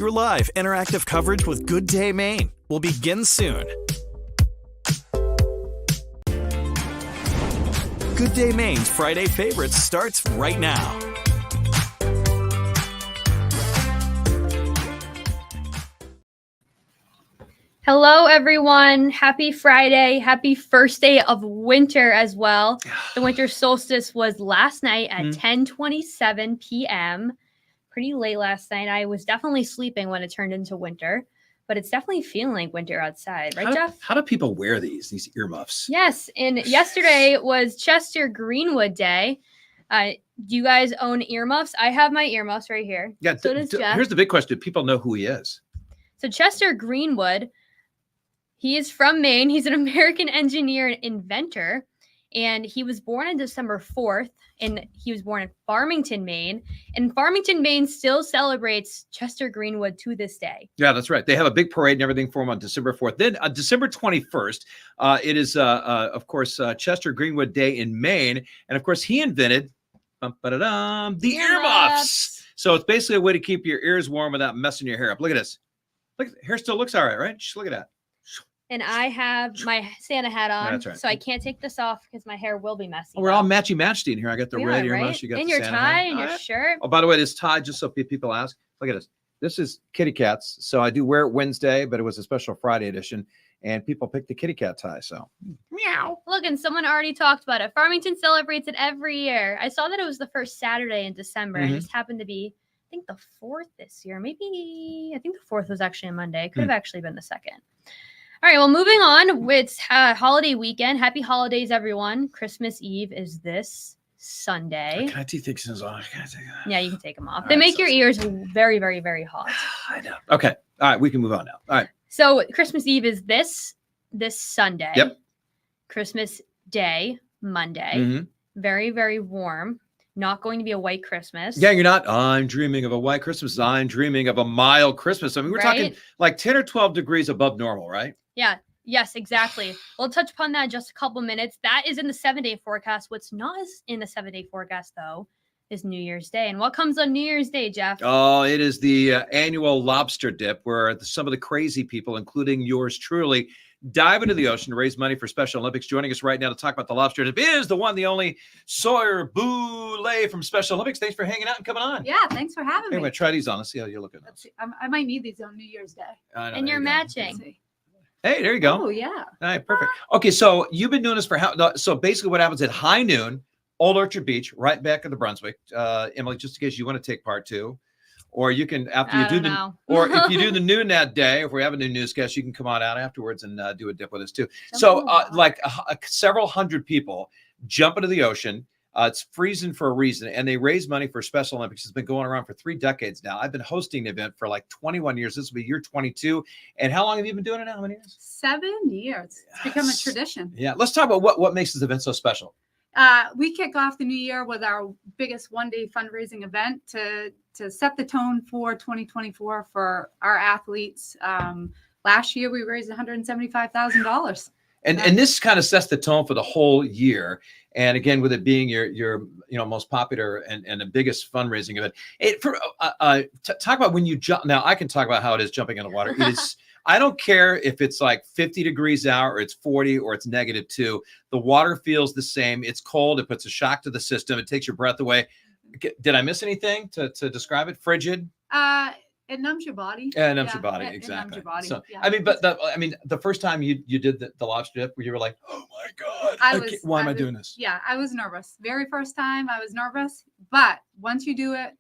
Your live, interactive coverage with Good Day Maine will begin soon. Good Day Maine's Friday Favorites starts right now. Hello, everyone. Happy Friday. Happy first day of winter as well. The winter solstice was last night at 10:27 p.m. Pretty late last night. I was definitely sleeping when it turned into winter, but it's definitely feeling like winter outside. Right, Jeff? How do people wear these earmuffs? Yes. And yesterday was Chester Greenwood Day. Do you guys own earmuffs? I have my earmuffs right here. Yeah. So does Jeff. Here's the big question. Do people know who he is? So Chester Greenwood, he is from Maine. He's an American engineer and inventor, and he was born on December 4th, and he was born in Farmington, Maine. And Farmington, Maine still celebrates Chester Greenwood to this day. Yeah, that's right. They have a big parade and everything for him on December 4th. Then on December 21st, it is, of course, Chester Greenwood Day in Maine. And, of course, he invented the earmuffs. So it's basically a way to keep your ears warm without messing your hair up. Look at this. Look, hair still looks all right, right? Just look at that. And I have my Santa hat on, That's right. So I can't take this off because my hair will be messy. We're all matchy-matched in here. I got the red earmuffs. Right? You got and the your Santa tie hat. and your shirt. Oh, by the way, this tie, just so people ask, look at this. This is kitty cats. So I do wear it Wednesday, but it was a special Friday edition. And people pick the kitty cat tie. So, meow. Look, and someone already talked about it. Farmington celebrates it every year. I saw that it was the first Saturday in December. It just happened to be, I think, the 4th this year. Maybe, I think the 4th was actually a Monday. It could have actually been the 2nd. All right, well, moving on. It's holiday weekend. Happy holidays, everyone. Christmas Eve is this Sunday. Can I take things off? Yeah, you can take them off. They make your ears very, very, very hot. I know. Okay. All right, we can move on now. All right. So Christmas Eve is this Sunday. Yep. Christmas Day, Monday. Very, very warm. Not going to be a white Christmas. Yeah, you're not. I'm dreaming of a white Christmas. I'm dreaming of a mild Christmas. I mean, we're talking like 10 or 12 degrees above normal, right? Yeah. Yes, exactly. We'll touch upon that in just a couple minutes. That is in the 7-day forecast. What's not in the 7-day forecast, though, is New Year's Day. And what comes on New Year's Day, Jeff? Oh, it is the annual Lobster Dip, where some of the crazy people, including yours truly, dive into the ocean to raise money for Special Olympics. Joining us right now to talk about the Lobster Dip is the one, the only Sawyer Boulay from Special Olympics. Thanks for hanging out and coming on. Yeah, thanks for having me. I'm going to try these on. Let's see how you're looking. Let's see. I might need these on New Year's Day. And you're matching. Hey, there you go. Oh, yeah. All right, perfect. Okay, so you've been doing this for how? So basically what happens at high noon, Old Orchard Beach, right back at the Brunswick. Emily, just in case you want to take part two. Or you can, after you do the, or if you do the noon that day, if we have a new newscast, you can come on out afterwards and do a dip with us too. So like several hundred people jump into the ocean. It's freezing for a reason, and they raise money for Special Olympics. It's been going around for 3 decades now. I've been hosting the event for like 21 years. This will be year 22. And how long have you been doing it now? How many years? 7 years. It's become a tradition. Yeah. Let's talk about what makes this event so special. We kick off the new year with our biggest one-day fundraising event to set the tone for 2024 for our athletes. Last year, we raised $175,000. And this kind of sets the tone for the whole year. And again, with it being your most popular and the biggest fundraising event. Talk about when you jump. Now I can talk about how it is jumping in the water. It is. I don't care if it's like 50 degrees out or it's 40 or it's -2. The water feels the same. It's cold. It puts a shock to the system. It takes your breath away. Did I miss anything to describe it? Frigid? It numbs your body. Yeah, it numbs your body. Exactly. It numbs your body. So, yeah. I mean, the first time you did the lobster dip, where you were like, oh my God, why am I doing this? Yeah, I was nervous. Very first time I was nervous, but once you do it,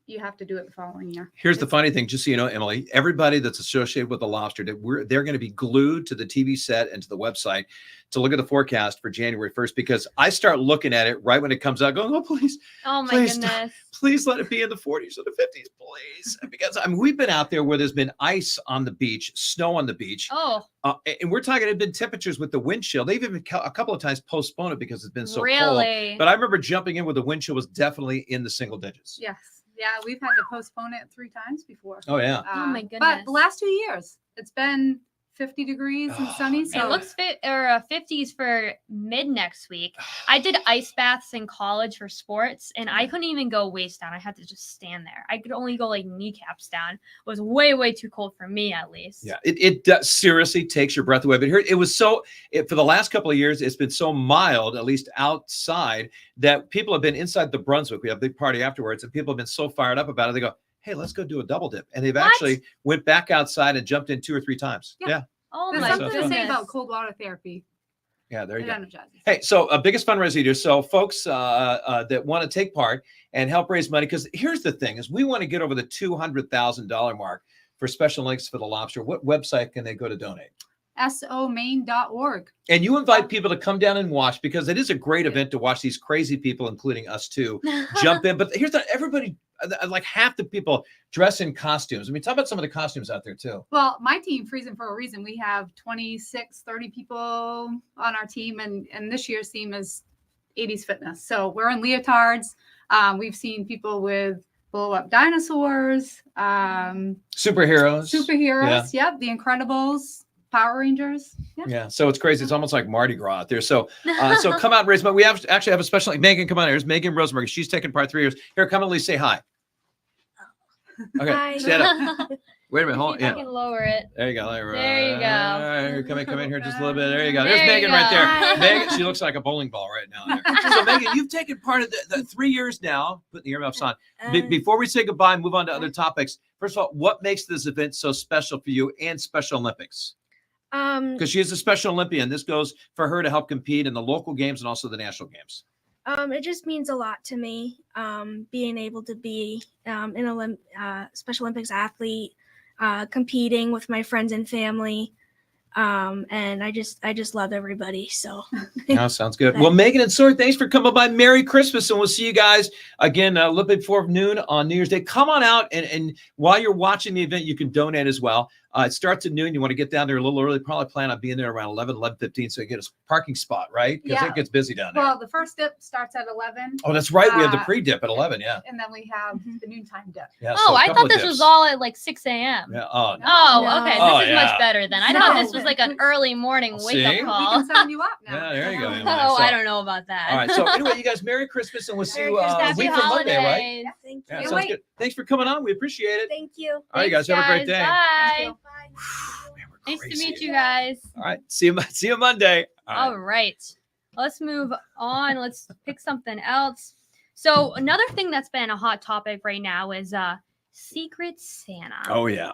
you have to do it the following year. Here's the funny thing, just so you know, Emily, everybody that's associated with the Lobster Dip, they're going to be glued to the TV set and to the website to look at the forecast for January 1st, because I start looking at it right when it comes out going, oh, please. Oh, my goodness. Please let it be in the 40s or the 50s, please. Because we've been out there where there's been ice on the beach, snow on the beach. Oh. And we're talking, it had been temperatures with the wind chill. They've even a couple of times postponed it because it's been so cold. But I remember jumping in where the wind chill was definitely in the single digits. Yes. Yeah, we've had to postpone it 3 times before. Oh, yeah. Oh, my goodness. But the last 2 years, it's been 50 degrees and sunny. So It looks 50s for mid next week. I did ice baths in college for sports, and I couldn't even go waist down. I had to just stand there. I could only go like kneecaps down. It was way, way too cold for me, at least. Yeah, it does, seriously takes your breath away. But here, it was for the last couple of years, it's been so mild, at least outside, that people have been inside the Brunswick. We have a big party afterwards, and people have been so fired up about it. They go, hey, let's go do a double dip. And they've actually went back outside and jumped in 2 or 3 times. Yeah. Oh, there's my something goodness. to say about cold water therapy. Yeah, there you It go. energizes. Hey, so biggest fundraiser leader. So folks that want to take part and help raise money, because here's the thing: is we want to get over the $200,000 mark for Special Links for the Lobster. What website can they go to donate? somaine.org. And you invite people to come down and watch, because it is a great event to watch these crazy people, including us too, jump in. But here's everybody, like half the people dress in costumes. I mean, talk about some of the costumes out there too. Well, my team, Freezing for a Reason, we have 26, 30 people on our team. And this year's theme is 80s fitness. So we're in leotards. We've seen people with blow up dinosaurs. Superheroes. Yeah. Yep. The Incredibles. Power Rangers. Yeah, so it's crazy. It's almost like Mardi Gras out there. So come out and raise money. We actually have a special. Megan, come on. Here's Megan Rosenberg. She's taking part 3 years. Here, come at least say hi. Okay, Hi. stand up. Wait a minute. Hold on. I Yeah. can lower it. There you go. There you go. All right, here, come in here just a little bit. There you go. There's There you Megan right go. there. Hi. Megan, she looks like a bowling ball right now. There. So Megan, you've taken part of the 3 years now. Put the earmuffs on. Before we say goodbye and move on to other topics, first of all, what makes this event so special for you and Special Olympics? Because she is a Special Olympian. This goes for her to help compete in the local games and also the national games. It just means a lot to me, being able to be an Special Olympics athlete, competing with my friends and family. And I just love everybody. So Oh, sounds good. Well, Megan and Sword, thanks for coming by. Merry Christmas, and we'll see you guys again a little bit before noon on New Year's Day. Come on out, and while you're watching the event, you can donate as well. It starts at noon. You want to get down there a little early. Probably plan on being there around 11:15, so you get a parking spot, right? Because it gets busy down there. Well, the first dip starts at 11. Oh, that's right. We have the pre-dip at 11, yeah. And then we have the noontime dip. Yeah. Oh, so a I couple thought of this was dips. all at like 6 a.m. Yeah. Oh, no. Oh, No. okay. Oh, This is yeah. much better then. I No. thought this was like an early morning See? wake-up We call. can sign you up now. Yeah, there you go, Emily. Oh, So- I don't know about that. All right. So anyway, you guys, Merry Christmas, and we'll see Merry you Christmas. a Happy week from Monday, right? holidays. yeah, thank you. Yeah, Can't sounds wait. good. Thanks for coming on. We appreciate it. Thank you. All right, you guys, have a great day. Bye. Bye. Man, we're Nice to crazy. meet you guys. All right. See you Monday. All right. All right. Let's move on. Let's pick something else. So another thing that's been a hot topic right now is Secret Santa. Oh yeah.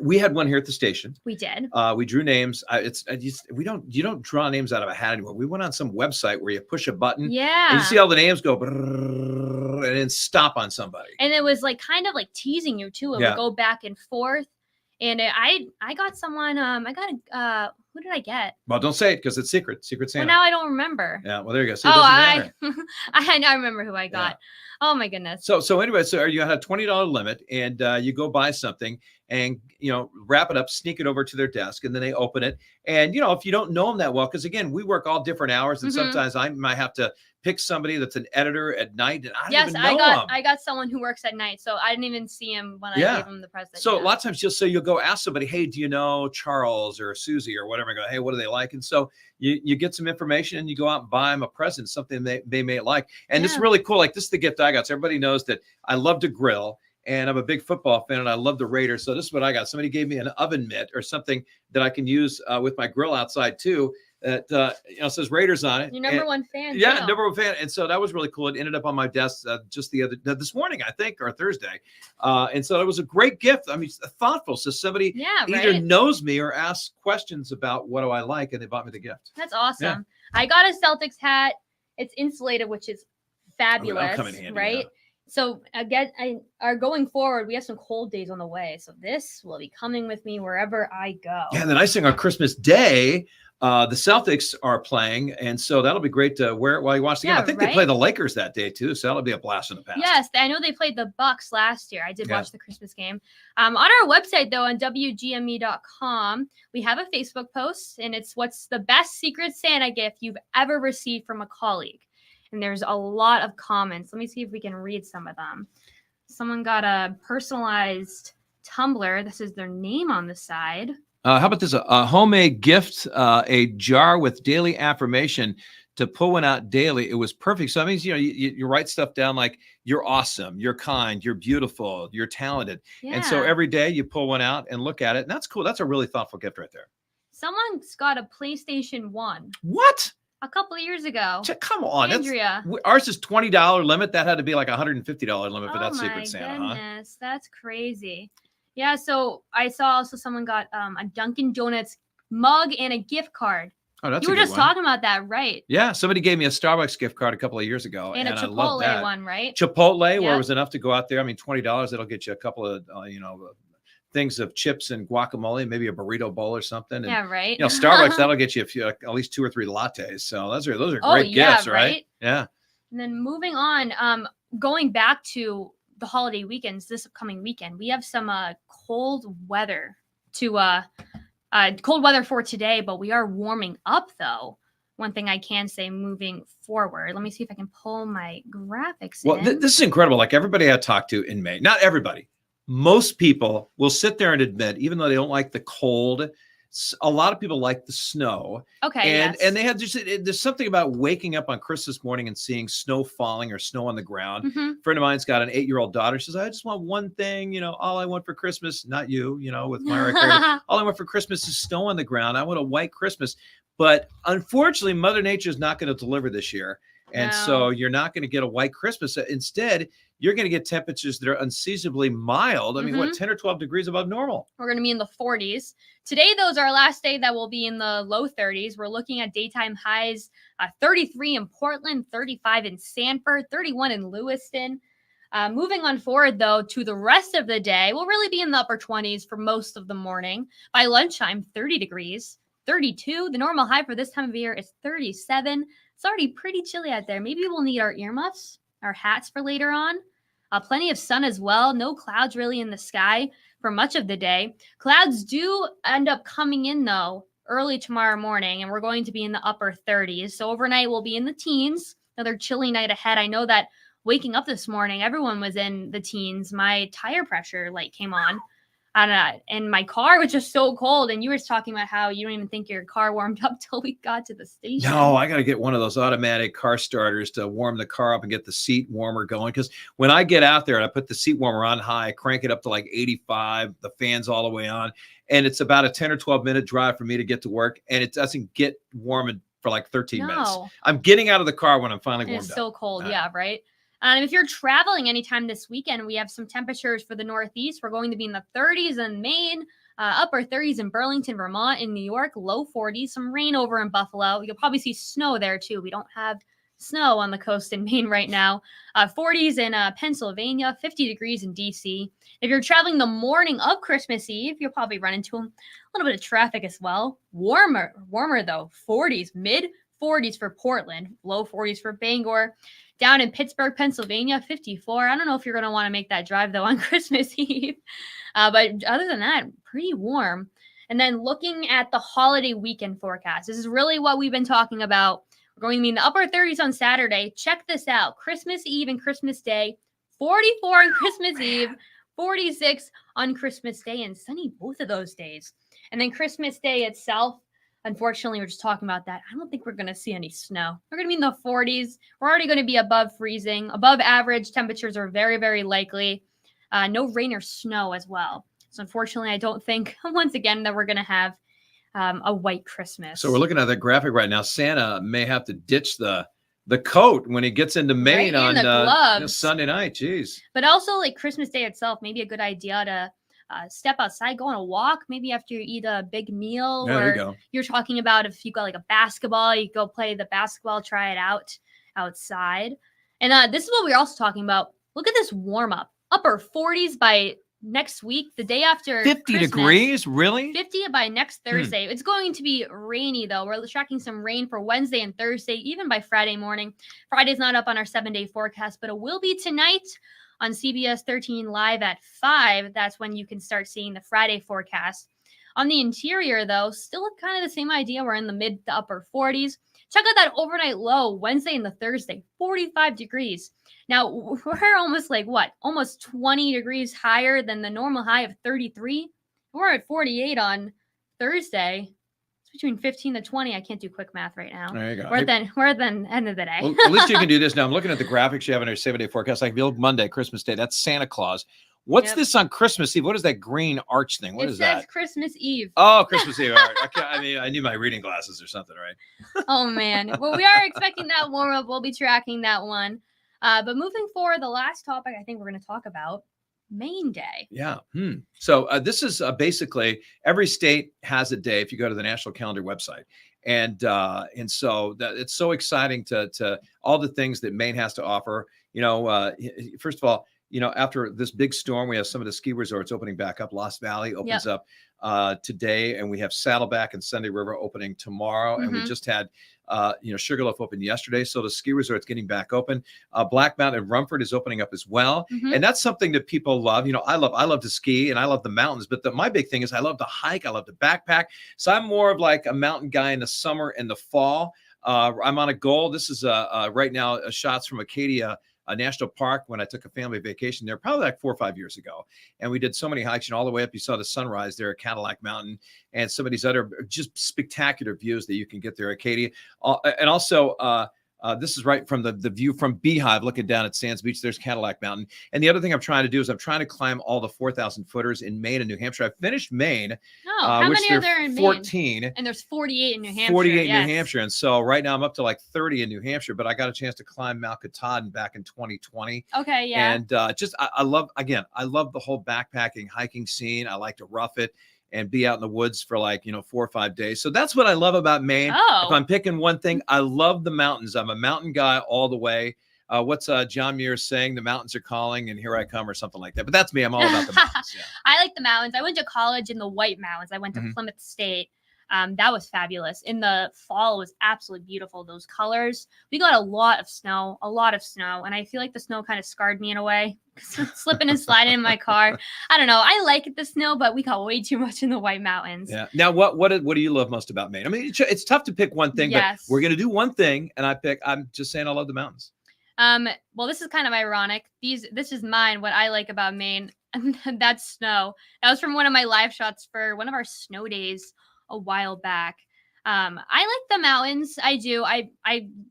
We had one here at the station. We did. We drew names. You don't draw names out of a hat anymore. We went on some website where you push a button Yeah. and you see all the names go brrrr, and then stop on somebody. And it was like kind of like teasing you too. It Yeah. would go back and forth. And I got someone. Who did I get? Well, don't say it because it's secret. Secret Santa. Well, now I don't remember. Yeah. Well, there you go. See, it Oh, doesn't matter. I remember who I got. Oh my goodness. So anyway, so you had a $20 limit, and you go buy something, and wrap it up, sneak it over to their desk, and then they open it. And if you don't know them that well, because again, we work all different hours, and Mhm. sometimes I might have to pick somebody that's an editor at night, and I don't Yes, even know I them. got someone who works at night, so I didn't even see him when I Yeah. gave him the present. So a yeah. lot of times you'll go ask somebody, hey, do you know Charles or Susie or whatever? I go, hey, what do they like? And so you get some information and you go out and buy them a present, something they may like. And this is Yeah. really cool. Like, this is the gift I got. So everybody knows that I love to grill, and I'm a big football fan, and I love the Raiders. So this is what I got. Somebody gave me an oven mitt or something that I can use with my grill outside too. That says Raiders on it. Your number And- one fan. Yeah, too. number one fan. And so that was really cool. It ended up on my desk just this morning, I think, or Thursday. And so it was a great gift. I mean, it's thoughtful. So somebody Yeah, either right. knows me or asks questions about what do I like, and they bought me the gift. That's awesome. I got a Celtics hat. It's insulated, which is fabulous, come in handy, right? yeah. So again, going forward, we have some cold days on the way. So this will be coming with me wherever I go. Yeah, and the nice thing on Christmas Day, the Celtics are playing, and so that'll be great to wear it while you watch the game. Yeah, I think they right? play the Lakers that day too, so that'll be a blast in the past. Yes, I know they played the Bucks last year. I did Yeah. watch the Christmas game. On our website, though, on WGME.com, we have a Facebook post, and it's what's the best Secret Santa gift you've ever received from a colleague. And there's a lot of comments. Let me see if we can read some of them. Someone got a personalized tumbler. This is their name on the side. How about this? A homemade gift, a jar with daily affirmation to pull one out daily. It was perfect. So that means, you write stuff down like you're awesome, you're kind, you're beautiful, you're talented. And so Yeah. every day you pull one out and look at it. And that's cool. That's a really thoughtful gift right there. Someone's got a PlayStation 1 What? a couple of years ago. Come on. Andrea. Ours is $20 limit. That had to be like $150 limit for Oh that my Secret Santa, huh? goodness, that's crazy. Yeah, so I saw also someone got a Dunkin' Donuts mug and a gift card. Oh, that's You a were good just one. talking about that, right? Yeah, somebody gave me a Starbucks gift card a couple of years ago, And a I love Chipotle that. one, right? Chipotle, where it Yep. was enough to go out there. I mean, $20, that'll get you a couple of, things of chips and guacamole, maybe a burrito bowl or something. And, Yeah, right. Starbucks, that'll get you at least 2 or 3 lattes. So those are Oh, great yeah, gifts, right? right? Yeah. And then moving on, going back to the holiday weekends this upcoming weekend, we have some cold weather for today, but we are warming up though. One thing I can say moving forward, let me see if I can pull my graphics Well, in. this is incredible. Like everybody I talked to in May, not everybody, most people will sit there and admit, even though they don't like the cold, a lot of people like the snow. Okay. And yes. they had there's something about waking up on Christmas morning and seeing snow falling or snow on the ground. Mhm. A friend of mine's got an 8-year-old daughter. She says, I just want one thing, all I want for Christmas, not you, with Mariah Carey. All I want for Christmas is snow on the ground. I want a white Christmas. But unfortunately, Mother Nature is not going to deliver this year. And so you're not going to get a white Christmas. Instead, you're going to get temperatures that are unseasonably mild. I mean, what, 10 or 12 degrees above normal? We're going to be in the 40s. Today, though, is our last day that will be in the low 30s. We're looking at daytime highs 33 in Portland, 35 in Sanford, 31 in Lewiston. Moving on forward, though, to the rest of the day, we'll really be in the upper 20s for most of the morning. By lunchtime, 30 degrees, 32. The normal high for this time of year is 37. It's already pretty chilly out there. Maybe we'll need our earmuffs, our hats for later on. Plenty of sun as well. No clouds really in the sky for much of the day. Clouds do end up coming in, though, early tomorrow morning, and we're going to be in the upper 30s. So overnight, we'll be in the teens. Another chilly night ahead. I know that waking up this morning, everyone was in the teens. My tire pressure light came on. And my car was just so cold. And you were talking about how you don't even think your car warmed up till we got to the station. No, I got to get one of those automatic car starters to warm the car up and get the seat warmer going. Because when I get out there and I put the seat warmer on high, crank it up to like 85, the fan's all the way on, and it's about a 10 or 12 minute drive for me to get to work, and it doesn't get warm for like 13 minutes. I'm getting out of the car when I'm finally warmed up. It's so cold. Yeah, right. If you're traveling anytime this weekend, we have some temperatures for the Northeast. We're going to be in the 30s in Maine, upper 30s in Burlington, Vermont, in New York, low 40s, some rain over in Buffalo. You'll probably see snow there too. We don't have snow on the coast in Maine right now. 40s in Pennsylvania, 50 degrees in DC. If you're traveling the morning of Christmas Eve, you'll probably run into a little bit of traffic as well. Warmer though, 40s, mid 40s for Portland, low 40s for Bangor. Down in Pittsburgh, Pennsylvania, 54. I don't know if you're going to want to make that drive, though, on Christmas Eve. But other than that, pretty warm. And then looking at the holiday weekend forecast, this is really what we've been talking about. We're going to be in the upper 30s on Saturday. Check this out. Christmas Eve and Christmas Day, 44 on Christmas Eve, 46 on Christmas Day, and sunny both of those days. And then Christmas Day itself, unfortunately, we're just talking about that. I don't think we're going to see any snow. We're going to be in the 40s. We're already going to be above freezing. Above average temperatures are very, very likely. No rain or snow as well. So unfortunately, I don't think, once again, that we're going to have a white Christmas. So we're looking at that graphic right now. Santa may have to ditch the coat when he gets into Maine on Sunday night. Jeez. But also, like Christmas Day itself, maybe a good idea to step outside, go on a walk, maybe after you eat a big meal. Yeah, there you go. You're talking about if you got like a basketball, you go play the basketball, try it out outside. And this is what we're also talking about. Look at this warm up. Upper 40s by next week, the day after 50 Christmas. degrees? Really? 50 by next Thursday. It's going to be rainy, though. We're tracking some rain for Wednesday and Thursday, even by Friday morning. Friday's not up on our 7-day forecast, but it will be tonight on CBS 13 Live at 5. That's when you can start seeing the Friday forecast. On the interior, though, still kind of the same idea. We're in the mid to upper 40s. Check out that overnight low Wednesday and the Thursday, 45 degrees. Now, we're almost like almost 20 degrees higher than the normal high of 33. We're at 48 on Thursday, it's between 15 to 20. I can't do quick math right now. There you go. We're at the end of the day. Well, at least you can do this now. I'm looking at the graphics you have in your 7-day forecast. Like Monday, Christmas Day. That's Santa Claus. What's this on Christmas Eve? What is that green arch thing? What is that? It says Christmas Eve. Oh, Christmas Eve. All right. I mean, I need my reading glasses or something, right? Oh, man. Well, we are expecting that warm up. We'll be tracking that one. But moving forward, the last topic I think we're going to talk about, Maine Day. Yeah. So this is basically every state has a day if you go to the National Calendar website. And so it's so exciting to all the things that Maine has to offer. First of all, after this big storm, we have some of the ski resorts opening back up. Lost Valley opens up today, and we have Saddleback and Sunday River opening tomorrow. And we just had, Sugarloaf opened yesterday. So the ski resort's getting back open. Black Mountain and Rumford is opening up as well. And that's something that people love. I love to ski and I love the mountains, but my big thing is I love to hike. I love to backpack. So I'm more of like a mountain guy in the summer and the fall. I'm on a goal. This is right now shots from Acadia National Park when I took a family vacation there, probably like 4 or 5 years ago. And we did so many hikes, and all the way up, you saw the sunrise there at Cadillac Mountain and some of these other just spectacular views that you can get there at Acadia. And also, this is right from the view from Beehive looking down at Sands Beach. There's Cadillac Mountain. And the other thing I'm trying to do is I'm trying to climb all the 4,000 footers in Maine and New Hampshire. I finished Maine. How many are there in 14, Maine? And there's 48 in New Hampshire. 48 in New Hampshire. And so right now I'm up to like 30 in New Hampshire, but I got a chance to climb Mount Katahdin back in 2020. Okay, yeah. And I love the whole backpacking hiking scene. I like to rough it and be out in the woods for 4 or 5 days. So that's what I love about Maine. If I'm picking one thing, I love the mountains. I'm a mountain guy all the way. What's John Muir saying? The mountains are calling and here I come, or something like that. But that's me. I'm all about the mountains. Yeah. I like the mountains. I went to college in the White Mountains. I went to Plymouth State. That was fabulous. In the fall, it was absolutely beautiful. Those colors. We got a lot of snow. And I feel like the snow kind of scarred me in a way. Slipping and sliding in my car. I don't know. I like the snow, but we got way too much in the White Mountains. Yeah. Now, what do you love most about Maine? I mean, it's tough to pick one thing, but we're going to do one thing. And I'm just saying I love the mountains. Well, this is kind of ironic. This is mine. What I like about Maine, that's snow. That was from one of my live shots for one of our snow days a while back. I like the mountains. I do.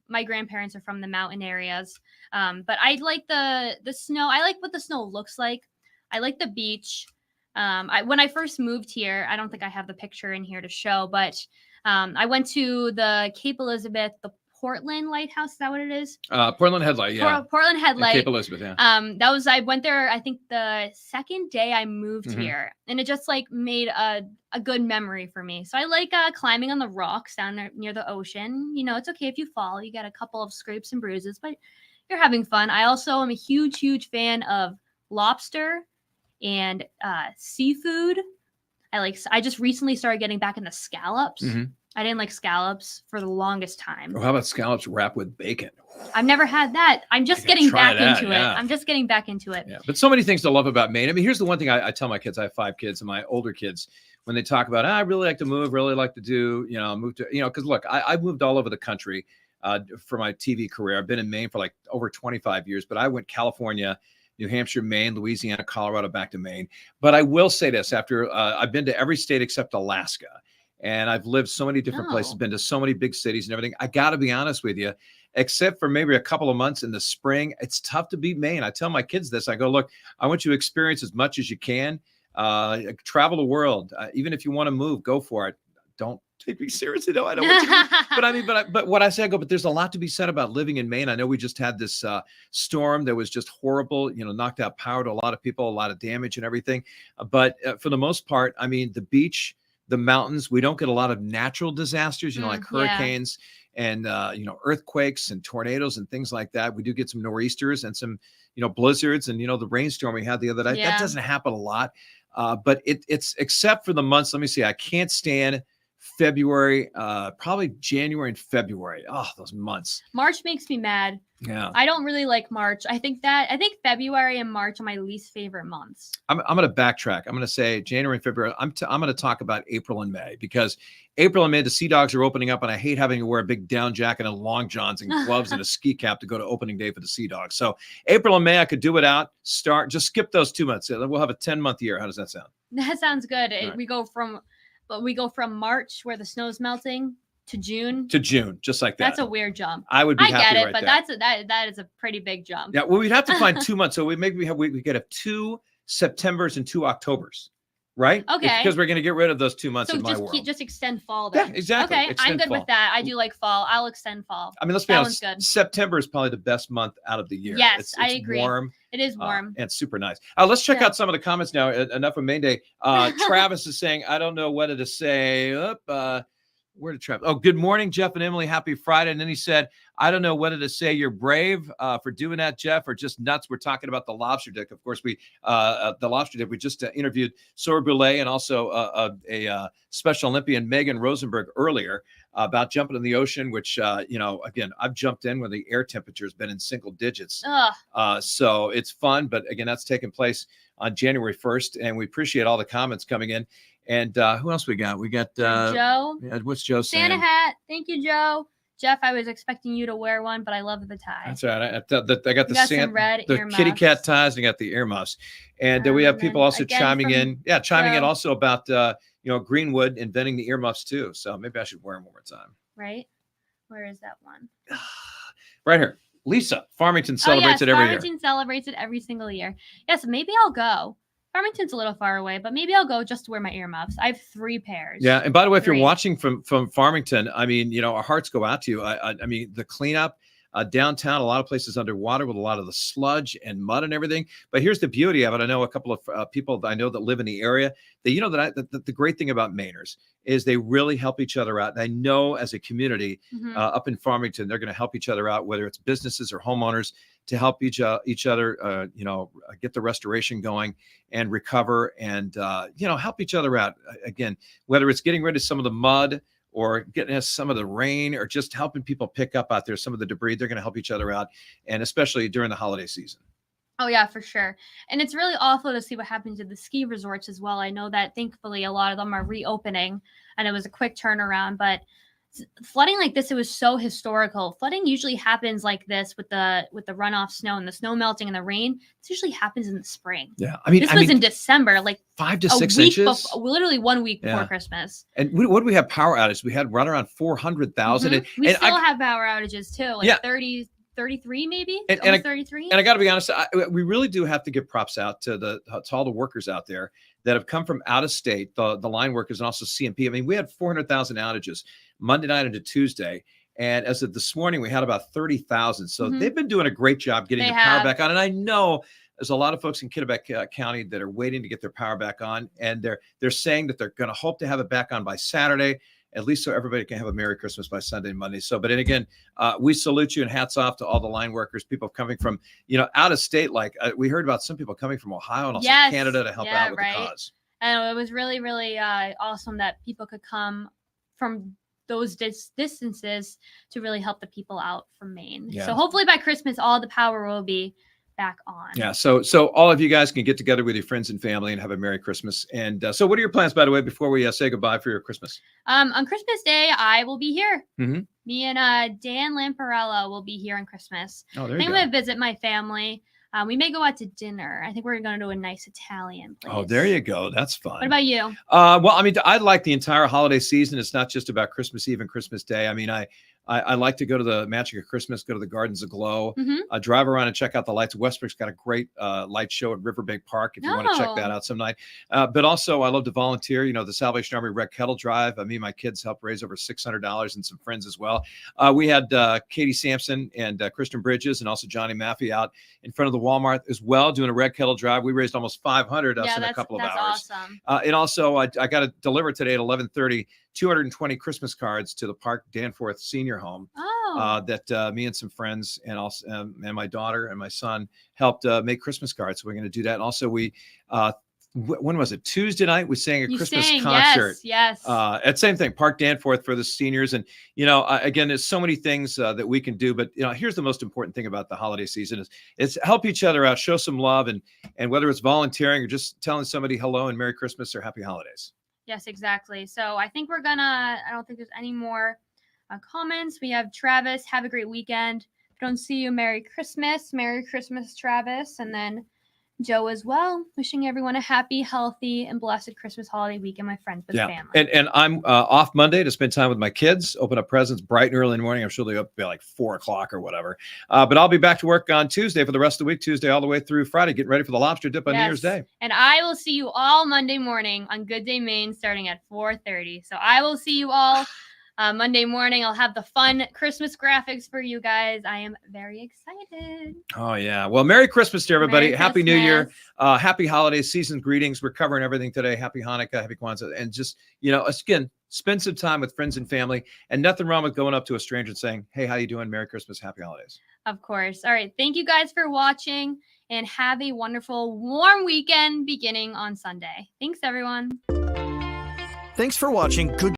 My grandparents are from the mountain areas. But I like the snow. I like what the snow looks like. I like the beach. When I first moved here, I don't think I have the picture in here to show, but I went to the Cape Elizabeth, the Portland Lighthouse. Is that what it is? Portland Headlight, yeah. Portland Headlight. Cape Elizabeth, yeah. I went there, I think the second day I moved here, and it just made a good memory for me. So I like climbing on the rocks down there near the ocean. It's okay if you fall. You get a couple of scrapes and bruises, but you're having fun. I also am a huge fan of lobster and seafood. I just recently started getting back into scallops. I didn't like scallops for the longest time. Well, how about scallops wrapped with bacon? I've never had that. I'm just getting back into it. I'm just getting back into it. Yeah, but so many things to love about Maine. I mean, here's the one thing I tell my kids. I have 5 kids, and my older kids, when they talk about, I really like to move, really like to do, move to, because look, I've moved all over the country for my TV career. I've been in Maine for over 25 years, but I went California, New Hampshire, Maine, Louisiana, Colorado, back to Maine. But I will say this, after I've been to every state except Alaska. And I've lived so many different places, been to so many big cities and everything. I got to be honest with you, except for maybe a couple of months in the spring, it's tough to beat Maine. I tell my kids this. I go, look, I want you to experience as much as you can. Travel the world. Even if you want to move, go for it. Don't take me seriously, though. I don't want you to. But what I say, but there's a lot to be said about living in Maine. I know we just had this storm that was just horrible, knocked out power to a lot of people, a lot of damage and everything. But for the most part, I mean, the beach, the mountains, we don't get a lot of natural disasters, like hurricanes and, earthquakes and tornadoes and things like that. We do get some nor'easters and some, blizzards and, the rainstorm we had the other night. That doesn't happen a lot. But it's except for the months. Let me see. I can't stand February, probably January and February. Oh, those months. March makes me mad. Yeah. I don't really like March. I think February and March are my least favorite months. I'm going to backtrack. I'm going to say January and February. I'm going to talk about April and May, because April and May, the Sea Dogs are opening up, and I hate having to wear a big down jacket and long johns and gloves and a ski cap to go to opening day for the Sea Dogs. So April and May, I could do without. Just skip those 2 months. We'll have a 10-month year. How does that sound? That sounds good. Right. We go from but we go from March where the snow's melting to June. Just like that. That's a weird jump. I would be I happy get it, right but there. that is a pretty big jump. Yeah, well, we'd have to find 2 months. So we could have 2 Septembers and 2 Octobers, right? Okay. Because we're going to get rid of those 2 months So in my world. just extend fall then. Yeah, exactly. Okay, Extend I'm good fall. with that. I do like fall. I'll extend fall. I mean, let's be That honest. one's good. September is probably the best month out of the year. Yes, it's I agree. Warm. It is warm. And super nice. Let's check out some of the comments now. Enough of Main Day. Travis is saying, I don't know whether to say, where did Travis? Oh, good morning, Jeff and Emily. Happy Friday. And then he said, I don't know whether to say you're brave for doing that, Jeff, or just nuts. We're talking about the Lobster Dip. Of course, the Lobster Dip. We just interviewed Sora Boulay and also a Special Olympian, Megan Rosenberg, earlier about jumping in the ocean, which, again, I've jumped in when the air temperature has been in single digits. So it's fun. But again, that's taking place on January 1st. And we appreciate all the comments coming in. And who else we got? We got Joe. What's Joe saying? Santa hat. Thank you, Joe. Jeff, I was expecting you to wear one, but I love the tie. That's right. I got some red the kitty cat ties, and I got the earmuffs. And we have people also chiming in. Yeah, chiming in also about Greenwood inventing the earmuffs too. So maybe I should wear them one more time. Right? Where is that one? Right here. Lisa, Farmington celebrates it every year. Farmington celebrates it every single year. Yes, maybe I'll go. Farmington's a little far away, but maybe I'll go just to wear my earmuffs. I have 3 pairs. Yeah, and by the way, if you're watching from Farmington, I mean, our hearts go out to you. I mean, the cleanup downtown, a lot of places underwater with a lot of the sludge and mud and everything. But here's the beauty of it. I know a couple of people that I know that live in the area. That the great thing about Mainers is they really help each other out. And I know as a community up in Farmington, they're going to help each other out, whether it's businesses or homeowners, to help each other, get the restoration going and recover and, help each other out. Again, whether it's getting rid of some of the mud or getting us some of the rain or just helping people pick up out there some of the debris, they're going to help each other out. And especially during the holiday season. Oh, yeah, for sure. And it's really awful to see what happens at the ski resorts as well. I know that thankfully a lot of them are reopening and it was a quick turnaround, but flooding like this, it was so historical. Flooding usually happens like this with the runoff snow and the snow melting and the rain. This usually happens in the spring. Yeah, this was in December, like 5 to 6 inches, literally 1 week before Christmas. And what do we have power outages? We had right around 400,000. We still have power outages too, like 33 maybe, almost 33. And I got to be honest, we really do have to give props out to all the workers out there that have come from out of state, the line workers and also CMP. I mean, we had 400,000 outages Monday night into Tuesday. And as of this morning, we had about 30,000. So they've been doing a great job getting the power back on. And I know there's a lot of folks in Kennebec County that are waiting to get their power back on. And they're saying that they're going to hope to have it back on by Saturday, at least so everybody can have a Merry Christmas by Sunday and Monday. So, but then again, we salute you and hats off to all the line workers, people coming from, out of state. Like we heard about some people coming from Ohio and also Canada to help out with the cause. And it was really, really awesome that people could come from those distances to really help the people out from Maine. Yeah. So hopefully by Christmas, all the power will be back on. Yeah. So all of you guys can get together with your friends and family and have a Merry Christmas. And so what are your plans, by the way, before we say goodbye for your Christmas? On Christmas Day, I will be here. Mm-hmm. Me and Dan Lamparella will be here on Christmas. Oh, there I think you go. I'm going to visit my family. We may go out to dinner. I think we're going to do a nice Italian place. Oh, there you go. That's fun. What about you? Well, I mean, I like the entire holiday season. It's not just about Christmas Eve and Christmas Day. I mean, I like to go to the Magic of Christmas, go to the Gardens Aglow, drive around and check out the lights. Westbrook's got a great light show at Riverbank Park if you want to check that out some night. But also, I love to volunteer. The Salvation Army Red Kettle Drive. Me and my kids helped raise over $600 and some friends as well. We had Katie Sampson and Kristen Bridges and also Johnny Maffey out in front of the Walmart as well doing a Red Kettle Drive. We raised almost $500 in a couple of hours. Awesome. And also, I got to deliver today at 11:30. 220 Christmas cards to the Park Danforth Senior Home that me and some friends and also and my daughter and my son helped make Christmas cards. So we're going to do that. And also, we when was it? Tuesday night we sang a Christmas concert. Yes. At same thing, Park Danforth for the seniors. And again, there's so many things that we can do. But here's the most important thing about the holiday season is help each other out, show some love, and whether it's volunteering or just telling somebody hello and Merry Christmas or Happy Holidays. Yes, exactly. So I think I don't think there's any more comments. We have Travis, have a great weekend. If I don't see you, Merry Christmas, Travis. And then Joe as well. Wishing everyone a happy, healthy, and blessed Christmas holiday weekend, my friends with family. And I'm off Monday to spend time with my kids, open up presents bright and early in the morning. I'm sure they'll be like 4 o'clock or whatever. But I'll be back to work on Tuesday for the rest of the week, Tuesday all the way through Friday, getting ready for the Lobster Dip on New Year's Day. And I will see you all Monday morning on Good Day Maine starting at 4:30. So I will see you all Monday morning. I'll have the fun Christmas graphics for you guys. I am very excited. Oh, yeah. Well, Merry Christmas to everybody. Merry Happy New Year. Christmas. Happy holidays, season greetings. We're covering everything today. Happy Hanukkah, happy Kwanzaa. And just, again, spend some time with friends and family. And nothing wrong with going up to a stranger and saying, hey, how you doing? Merry Christmas. Happy holidays. Of course. All right. Thank you guys for watching. And have a wonderful, warm weekend beginning on Sunday. Thanks, everyone. Thanks for watching Good